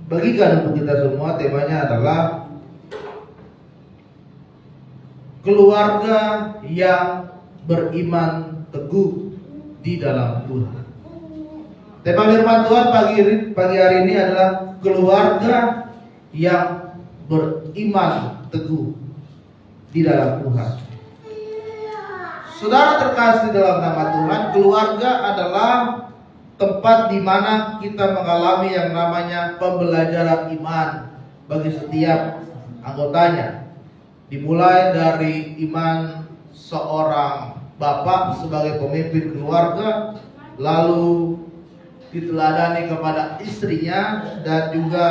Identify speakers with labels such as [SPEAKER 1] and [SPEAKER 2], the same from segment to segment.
[SPEAKER 1] bagikan untuk kita semua. Temanya adalah keluarga yang beriman teguh di dalam Tuhan. Tema firman Tuhan pagi hari ini adalah keluarga yang beriman teguh di dalam Tuhan. Saudara terkasih dalam nama Tuhan, keluarga adalah tempat di mana kita mengalami yang namanya pembelajaran iman bagi setiap anggotanya. Dimulai dari iman seorang bapak sebagai pemimpin keluarga, lalu diteladani kepada istrinya dan juga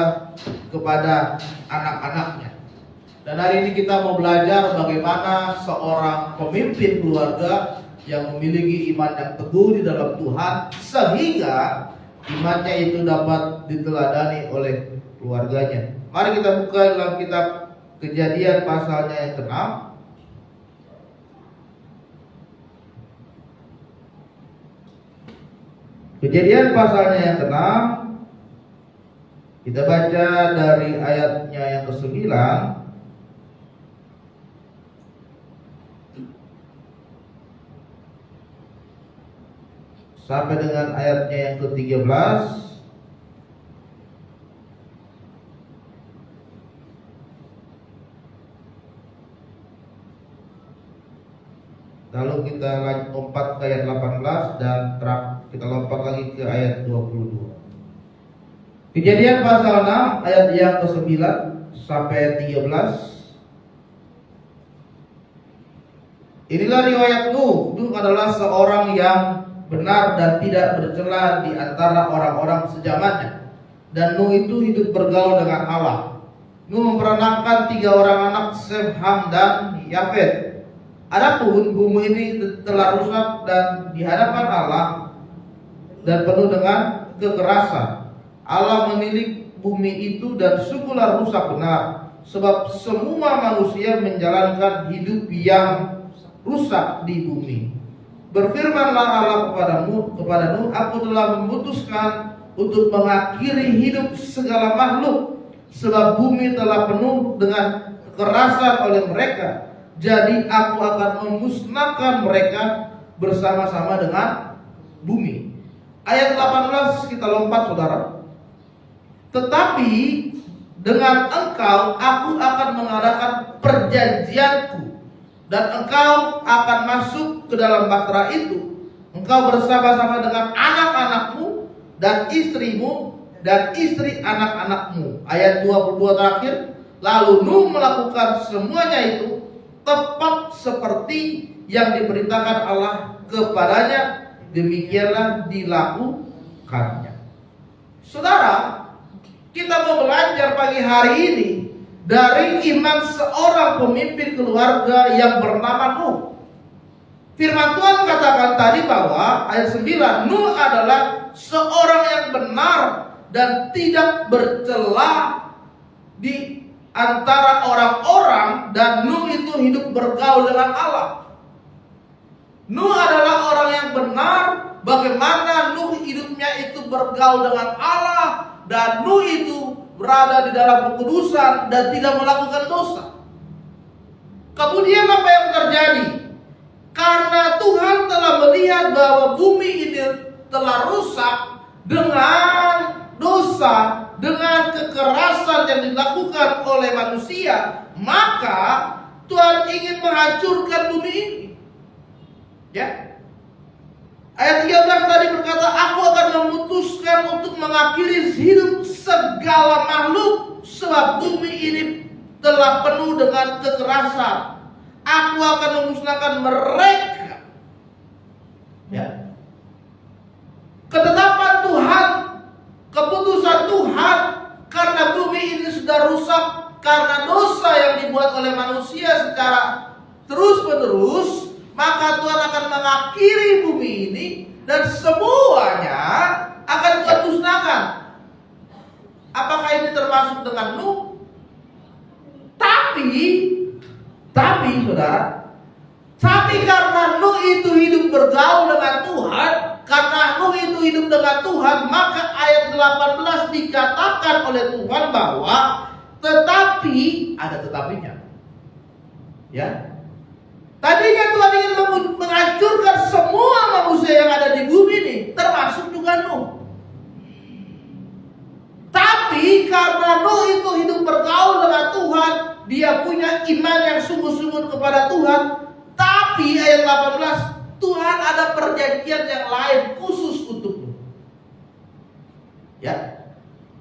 [SPEAKER 1] kepada anak-anaknya. Dan hari ini kita mau belajar bagaimana seorang pemimpin keluarga yang memiliki iman yang teguh di dalam Tuhan, sehingga imannya itu dapat diteladani oleh keluarganya. Mari kita buka dalam kitab Kejadian pasalnya yang ke-6. Kejadian pasalnya yang ke-6, kita baca dari ayatnya yang ke-9 sampai dengan ayatnya yang ke-13. Lalu kita lompat ke ayat 18 dan kita lompat lagi ke ayat 22. Kejadian pasal 6 ayat yang ke-9 sampai 13. Inilah riwayat Nuh. Nuh adalah seorang yang benar dan tidak bercela di antara orang-orang sejamannya. Dan Nuh itu hidup bergaul dengan Allah. Nuh memperanakkan 3 orang anak, Sem, Ham, dan Yafet. Adapun bumi ini telah rusak dan di hadapan Allah dan penuh dengan kekerasan. Allah menilik bumi itu dan sungguhlah rusak benar, sebab semua manusia menjalankan hidup yang rusak di bumi. Berfirmanlah Allah kepada Nuh, aku telah memutuskan untuk mengakhiri hidup segala makhluk, sebab bumi telah penuh dengan kekerasan oleh mereka. Jadi aku akan memusnahkan mereka bersama-sama dengan bumi. Ayat 18 kita lompat, saudara. Tetapi dengan engkau aku akan mengadakan perjanjianku, dan engkau akan masuk ke dalam bahtera itu, engkau bersama-sama dengan anak-anakmu dan istrimu dan istri anak-anakmu. Ayat 22 terakhir. Lalu Nuh melakukan semuanya itu tepat seperti yang diperintahkan Allah kepadanya, demikianlah dilakukannya. Saudara, kita mau belajar pagi hari ini dari iman seorang pemimpin keluarga yang bernama Nuh. Firman Tuhan katakan tadi bahwa ayat 9, Nuh adalah seorang yang benar dan tidak bercela di antara orang-orang, dan Nuh itu hidup bergaul dengan Allah. Nuh adalah orang yang benar. Bagaimana Nuh hidupnya itu bergaul dengan Allah, dan Nuh itu berada di dalam kekudusan dan tidak melakukan dosa. Kemudian apa yang terjadi? Karena Tuhan telah melihat bahwa bumi ini telah rusak dengan dosa, dengan kekerasan yang dilakukan oleh manusia, maka Tuhan ingin menghancurkan bumi ini. Ya. Ayat 13 tadi berkata, aku akan memutuskan untuk mengakhiri hidup segala makhluk, sebab bumi ini telah penuh dengan kekerasan. Aku akan memusnahkan mereka. Ya. Ketetapan Tuhan, keputusan Tuhan, karena bumi ini sudah rusak karena dosa yang dibuat oleh manusia secara terus-menerus, maka Tuhan akan mengakhiri bumi ini dan semuanya akan Tuhan musnahkan. Apakah ini termasuk dengan Nuh? Tapi saudara, tapi karena Nuh itu hidup bergaul dengan Tuhan, karena Nuh itu hidup dengan Tuhan, maka ayat 18 dikatakan oleh Tuhan bahwa tetapi ada tetapinya. Ya. Tadinya Tuhan ingin menghancurkan semua manusia yang ada di bumi ini, termasuk juga Nuh. Tapi karena Nuh itu hidup bergaul dengan Tuhan, dia punya iman yang sungguh-sungguh kepada Tuhan. Tapi ayat 18, Tuhan ada perjanjian yang lain khusus untuk Nuh. Ya.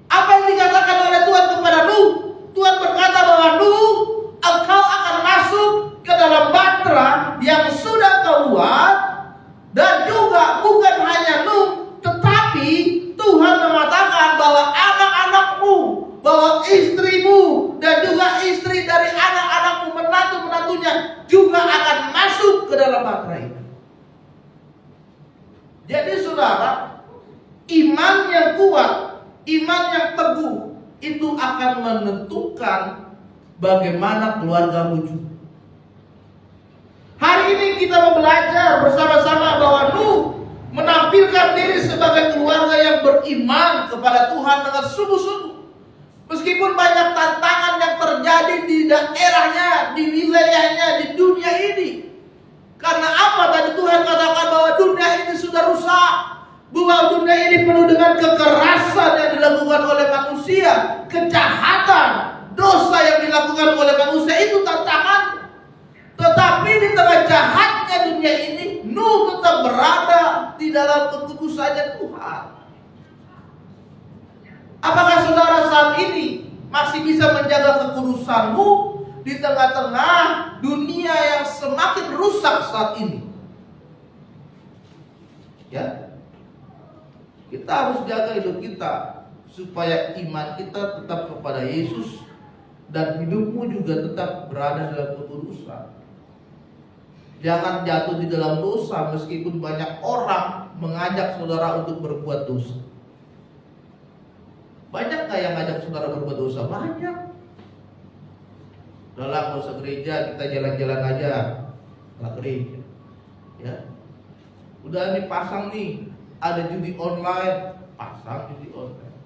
[SPEAKER 1] Apa yang dikatakan oleh Tuhan kepada Nuh? Tuhan berkata bahwa Nuh, engkau akan masuk ke dalam bahtera yang sudah kau buat, dan juga bukan hanya Nuh, tetapi Tuhan mengatakan bahwa anak-anakmu, bahwa istrimu, dan juga istri dari anak-anakmu, menantu-menantunya juga akan masuk ke dalam bahtera itu. Jadi saudara, iman yang kuat, iman yang teguh, itu akan menentukan bagaimana keluargamu juga. Hari ini kita mau belajar bersama-sama bahwa Nuh menampilkan diri sebagai keluarga yang beriman kepada Tuhan dengan sungguh-sungguh. Meskipun banyak tantangan yang terjadi di daerahnya, di wilayahnya, di dunia ini. Karena apa tadi Tuhan katakan bahwa dunia ini sudah rusak, bahwa dunia ini penuh dengan kekerasan yang dilakukan oleh manusia, kejahatan, dosa yang dilakukan oleh manusia, itu tantangan. Tetapi di tengah jahatnya dunia ini, Nuh tetap berada di dalam kekudusannya Tuhan. Apakah saudara saat ini masih bisa menjaga kekudusanmu di tengah-tengah dunia yang semakin rusak saat ini? Ya, kita harus jaga hidup kita supaya iman kita tetap kepada Yesus dan hidupmu juga tetap berada dalam kekudusan. Jangan jatuh di dalam dosa meskipun banyak orang mengajak saudara untuk berbuat dosa. Banyak gak yang ngajak saudara berbuat dosa? Banyak. Udah lah, gak usah gereja, kita jalan-jalan aja. Gak gereja. Ya. Udah nih pasang nih, ada judi online, pasang judi online.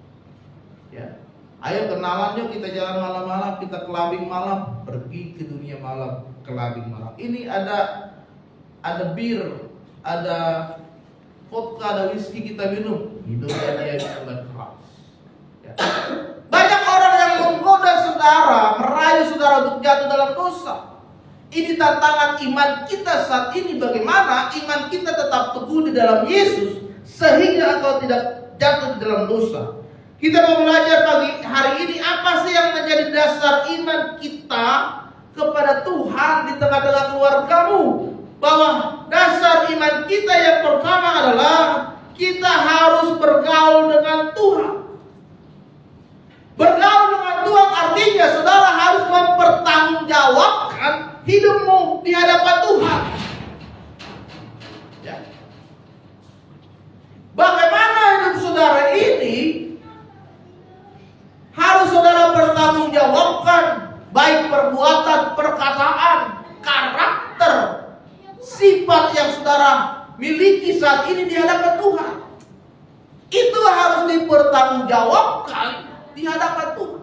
[SPEAKER 1] Ya. Ayo kenalan yuk, kita jalan malam-malam, kita kelabing malam, pergi ke dunia malam, kelabing malam. Ini ada bir, ada vodka, ada whisky kita minum, hidupnya dia minuman keras. Ya. Banyak orang yang menggoda saudara, merayu saudara untuk jatuh dalam dosa. Ini tantangan iman kita saat ini, bagaimana iman kita tetap teguh di dalam Yesus sehingga engkau tidak jatuh di dalam dosa. Kita mau belajar pagi hari ini apa sih yang menjadi dasar iman kita kepada Tuhan di tengah-tengah keluargamu. Bahwa dasar iman kita yang pertama adalah kita harus bergaul dengan Tuhan. Bergaul dengan Tuhan artinya saudara harus mempertanggungjawabkan hidupmu di hadapan Tuhan. Ya. Bagaimana hidup saudara ini harus saudara bertanggungjawabkan, baik perbuatan, perkataan, karakter, sifat yang saudara miliki saat ini di hadapan Tuhan. Itu harus dipertanggungjawabkan di hadapan Tuhan.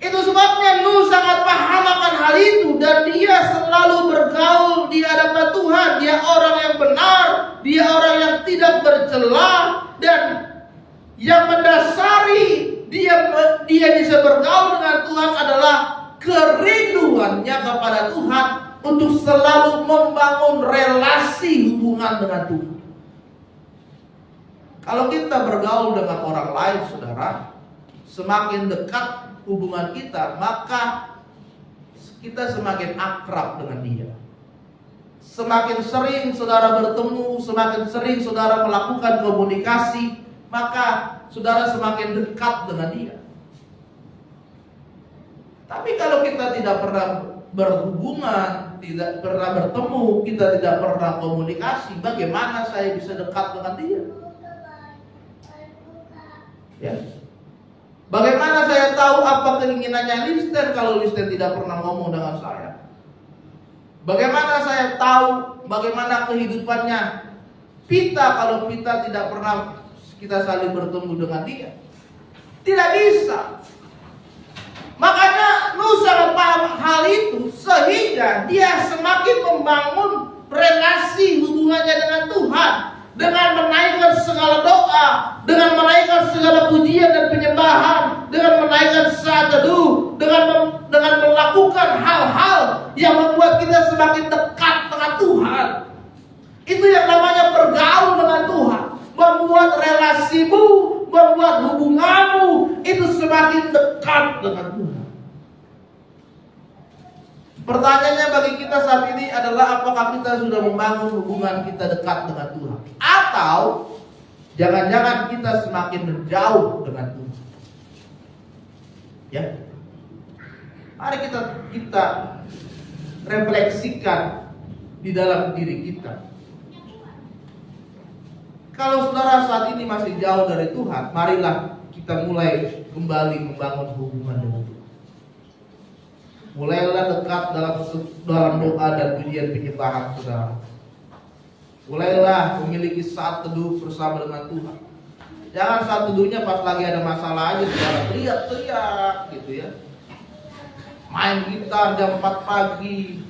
[SPEAKER 1] Itu sebabnya Nuh sangat paham akan hal itu dan dia selalu bergaul di hadapan Tuhan. Dia orang yang benar, dia orang yang tidak bercela, dan yang mendasari dia bisa bergaul dengan Tuhan adalah kerinduannya kepada Tuhan untuk selalu membangun relasi hubungan dengan Tuhan. Kalau kita bergaul dengan orang lain, saudara, semakin dekat hubungan kita, maka kita semakin akrab dengan dia. Semakin sering saudara bertemu, semakin sering saudara melakukan komunikasi, maka saudara semakin dekat dengan dia. Tapi kalau kita tidak pernah berhubungan, tidak pernah bertemu, kita tidak pernah komunikasi, bagaimana saya bisa dekat dengan dia? Ya. Bagaimana saya tahu apa keinginannya Listen kalau Listen tidak pernah ngomong dengan saya? Bagaimana saya tahu bagaimana kehidupannya pita kalau pita tidak pernah kita saling bertemu dengan dia? Tidak bisa. Makanya Nuh sangat paham hal itu, sehingga dia semakin membangun relasi hubungannya dengan Tuhan, dengan menaikkan segala doa, dengan menaikkan segala pujian dan penyembahan, dengan menaikkan saat teduh, dengan melakukan hal-hal yang membuat kita semakin dekat dengan Tuhan. Itu yang namanya bergaul dengan Tuhan, membuat relasimu, membuat hubunganmu itu semakin dekat dengan Tuhan. Pertanyaannya bagi kita saat ini adalah, apakah kita sudah membangun hubungan kita dekat dengan Tuhan? Atau jangan-jangan kita semakin menjauh dengan Tuhan? Ya, mari kita refleksikan di dalam diri kita. Kalau saudara saat ini masih jauh dari Tuhan, marilah kita mulai kembali membangun hubungan dengan Tuhan. Mulailah dekat dalam doa dan pujian penyembahan saudara. Mulailah memiliki saat teduh bersama dengan Tuhan. Jangan saat teduhnya pas lagi ada masalah aja saudara teriak-teriak gitu ya. Main gitar jam 4 pagi.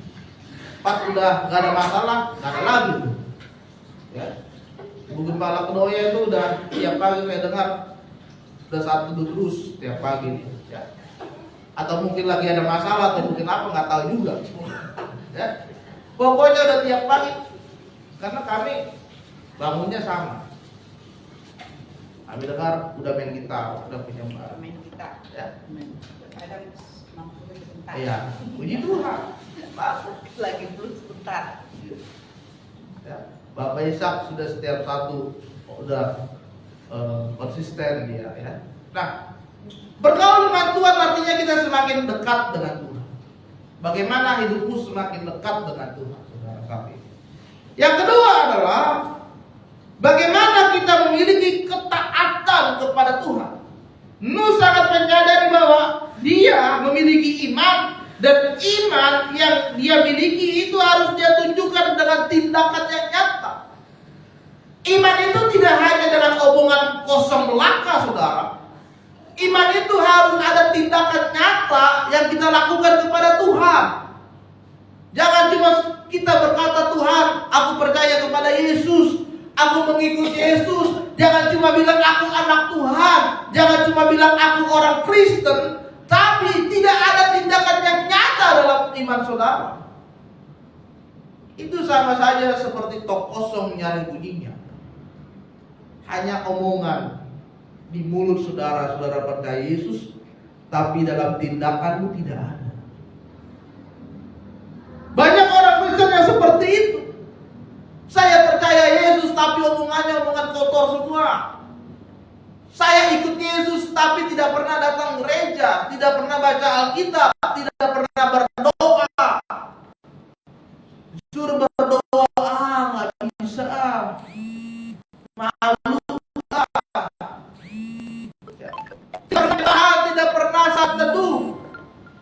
[SPEAKER 1] Pas udah gak ada masalah, gak ada lagi tuh. Ya. Ibu Gembala Kedoya itu udah tiap pagi saya dengar udah saat teduh terus tiap pagi ya. Atau mungkin lagi ada masalah atau mungkin apa, nggak tahu juga ya. Pokoknya udah tiap pagi, karena kami bangunnya sama. Kami dengar udah main gitar, udah penyembahan,
[SPEAKER 2] main gitar
[SPEAKER 1] ya.
[SPEAKER 2] Kadang 60 sebentar.
[SPEAKER 1] Iya, puji Tuhan.
[SPEAKER 2] Lagi blues sebentar.
[SPEAKER 1] Ya. Bapak Ishak sudah setiap satu udah konsisten dia ya. Nah, bergaul dengan Tuhan artinya kita semakin dekat dengan Tuhan. Bagaimana hidupmu semakin dekat dengan Tuhan, saudara kami. Yang kedua adalah bagaimana kita memiliki ketaatan kepada Tuhan. Nuh sangat menyadari bahwa dia memiliki iman, dan iman yang dia miliki itu harus dia tunjukkan dengan tindakan yang nyata. Iman itu tidak hanya dengan omongan kosong belaka, saudara. Iman itu harus ada tindakan nyata yang kita lakukan kepada Tuhan. Jangan cuma kita berkata, Tuhan, aku percaya kepada Yesus, aku mengikuti Yesus. Jangan cuma bilang aku anak Tuhan, jangan cuma bilang aku orang Kristen, tapi tidak ada tindakan yang nyata dalam iman saudara. Itu sama saja seperti tok kosong nyari bunyinya. Hanya omongan di mulut saudara percaya Yesus, tapi dalam tindakanmu tidak ada. Banyak orang Kristen yang seperti itu. Saya percaya Yesus, tapi omongannya omongan kotor semua. Saya ikut Yesus, tapi tidak pernah datang gereja, tidak pernah baca Alkitab, tidak pernah berdoa. Suruh berdoa, nggak bisa. Malu. Tidak pernah saat teduh,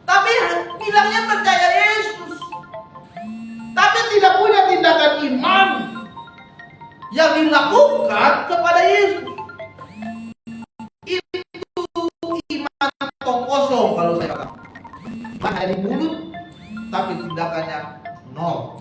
[SPEAKER 1] tapi bilangnya percaya Yesus, tapi tidak punya tindakan iman yang dilakukan kepada Yesus. Itu iman kosong kalau saya katakan. Hanya di mulut, tapi tindakannya nol.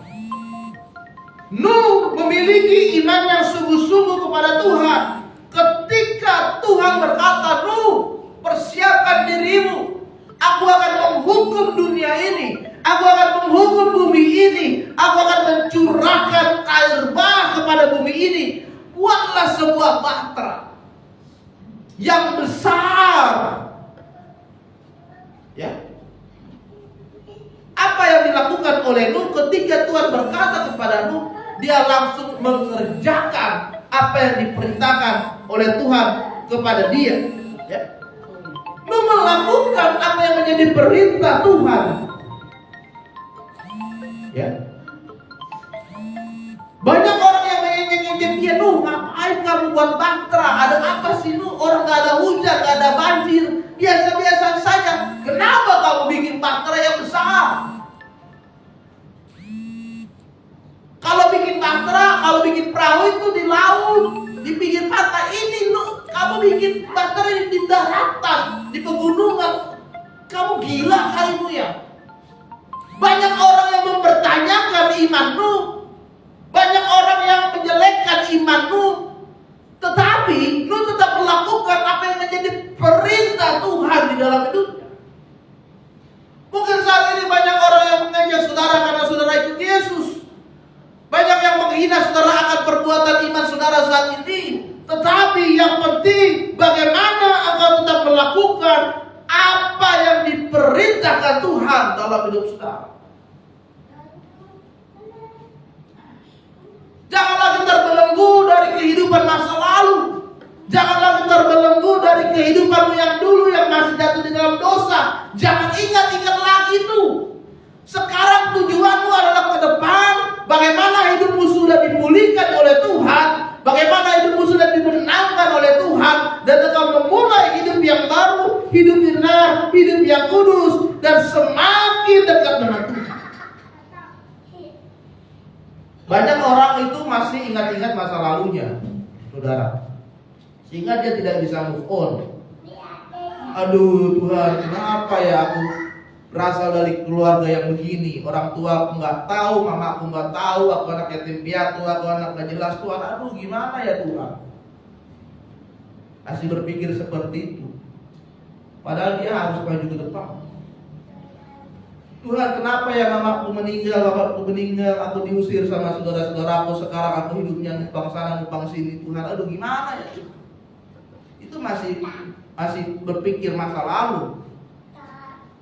[SPEAKER 1] Nuh memiliki iman yang sungguh-sungguh kepada Tuhan. Ketika Tuhan berkata, Nuh, persiapkan dirimu, aku akan menghukum dunia ini, aku akan menghukum bumi ini, aku akan mencurahkan air bah kepada bumi ini. Buatlah sebuah bahtera yang besar. Ya. Apa yang dilakukan oleh Nuh ketika Tuhan berkata kepada Nuh, dia langsung mengerjakan apa yang diperintahkan oleh Tuhan kepada dia. Ya. Nuh melakukan apa yang menjadi perintah Tuhan. Ya. Banyak orang yang mengejek-ejek dia, Nuh, ngapain kamu buat bahtera? Ada apa sih Nuh? Orang gak ada hujan, gak ada banjir, biasa-biasa saja. Kenapa kamu bikin bahtera yang besar? Kalau bikin bahtera, kalau bikin perahu itu di laut, di pinggir pantai. Ini kamu bikin bahtera di daratan, di pegunungan. Kamu gila kalimu ya. Banyak orang yang mempertanyakan imanmu, banyak orang yang menjelekkan imanmu, tetapi lu tetap melakukan apa yang menjadi perintah Tuhan di dalam hidupnya. Mungkin saat ini banyak orang yang mengejek saudara karena saudara ikut Yesus. Banyak yang menghina saudara akan perbuatan iman saudara saat ini. Tetapi yang penting bagaimana engkau tetap melakukan apa yang diperintahkan Tuhan dalam hidup saudara. Jangan lagi terbelenggu dari kehidupan masa lalu. Jangan lagi terbelenggu dari kehidupanmu yang dulu yang masih jatuh di dalam dosa. Jangan ingat lagi itu. Sekarang tujuanmu adalah ke depan. Bagaimana hidupmu sudah dipulihkan oleh Tuhan. Bagaimana hidupmu sudah dimenangkan oleh Tuhan. Dan engkau memulai hidup yang baru. Hidup benar, hidup yang kudus. Dan semakin dekat dengan Tuhan. Banyak orang itu masih ingat-ingat masa lalunya, saudara, sehingga dia tidak bisa move on. Aduh Tuhan, kenapa ya aku berasal dari keluarga yang begini? Orang tua aku nggak tahu, mama aku nggak tahu, aku anak yatim piatu, aku anak nggak jelas Tuhan. Aduh gimana ya Tuhan? Masih berpikir seperti itu. Padahal dia harus maju ke depan. Tuhan, kenapa ya mamaku meninggal, bapakku meninggal, aku diusir sama saudara-saudaraku, sekarang aku hidupnya numpang sana, numpang sini. Tuhan, aduh gimana ya Tuhan? Itu masih berpikir masa lalu.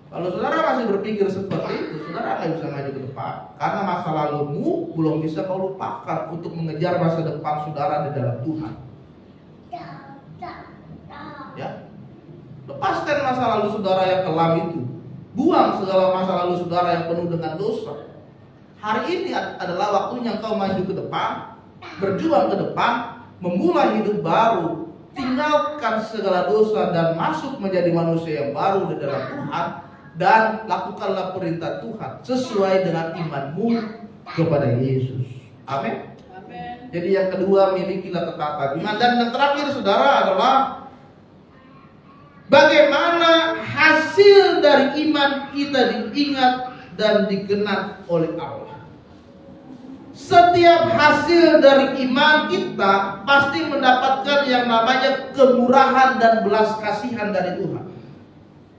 [SPEAKER 1] Kalau saudara masih berpikir seperti itu, saudara akan bisa maju ke depan. Karena masa lalumu belum bisa kau lupakan untuk mengejar masa depan saudara di dalam Tuhan. Ya, lepaskan masa lalu saudara yang kelam itu. Buang segala masa lalu saudara yang penuh dengan dosa. Hari ini adalah waktunya engkau maju ke depan, berjuang ke depan, memulai hidup baru. Tinggalkan segala dosa dan masuk menjadi manusia yang baru di dalam Tuhan. Dan lakukanlah perintah Tuhan sesuai dengan imanmu kepada Yesus. Amin. Jadi yang kedua, milikilah ketatapan iman. Dan yang terakhir saudara adalah bagaimana hasil dari iman kita diingat dan dikenang oleh Allah. Setiap hasil dari iman kita pasti mendapatkan yang namanya kemurahan dan belas kasihan dari Tuhan.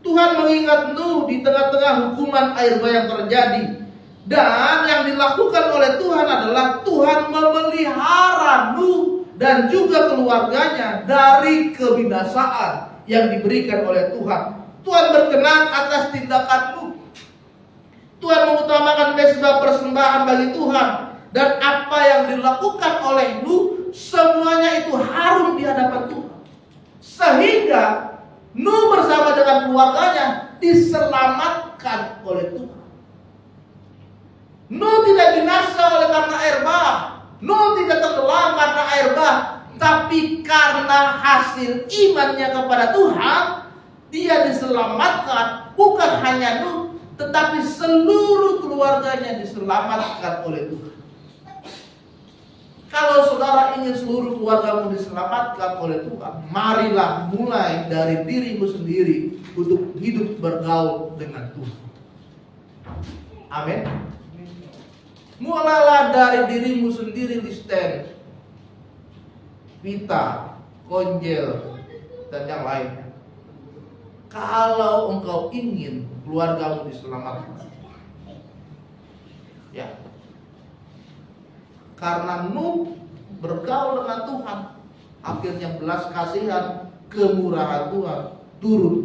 [SPEAKER 1] Tuhan mengingat Nuh di tengah-tengah hukuman air bah yang terjadi. Dan yang dilakukan oleh Tuhan adalah Tuhan memelihara Nuh dan juga keluarganya dari kebinasaan yang diberikan oleh Tuhan. Tuhan berkenan atas tindakanmu. Tuhan mengutamakan mezbah persembahan bagi Tuhan. Dan apa yang dilakukan olehmu, semuanya itu harum di hadapan Tuhan. Sehingga Nuh bersama dengan keluarganya diselamatkan oleh Tuhan. Nuh tidak binasa oleh karena air bah. Nuh tidak tenggelam karena air bah. Tapi karena hasil imannya kepada Tuhan, dia diselamatkan. Bukan hanya Nuh, tetapi seluruh keluarganya diselamatkan oleh Tuhan. Kalau saudara ingin seluruh keluargamu diselamatkan oleh Tuhan, marilah mulai dari dirimu sendiri untuk hidup bergaul dengan Tuhan. Amin. Mulailah dari dirimu sendiri, Listen, Vita, Konjel, dan yang lainnya. Kalau engkau ingin keluargamu diselamatkan, ya, karena Nuh bergaul dengan Tuhan, akhirnya belas kasihan, kemurahan Tuhan turun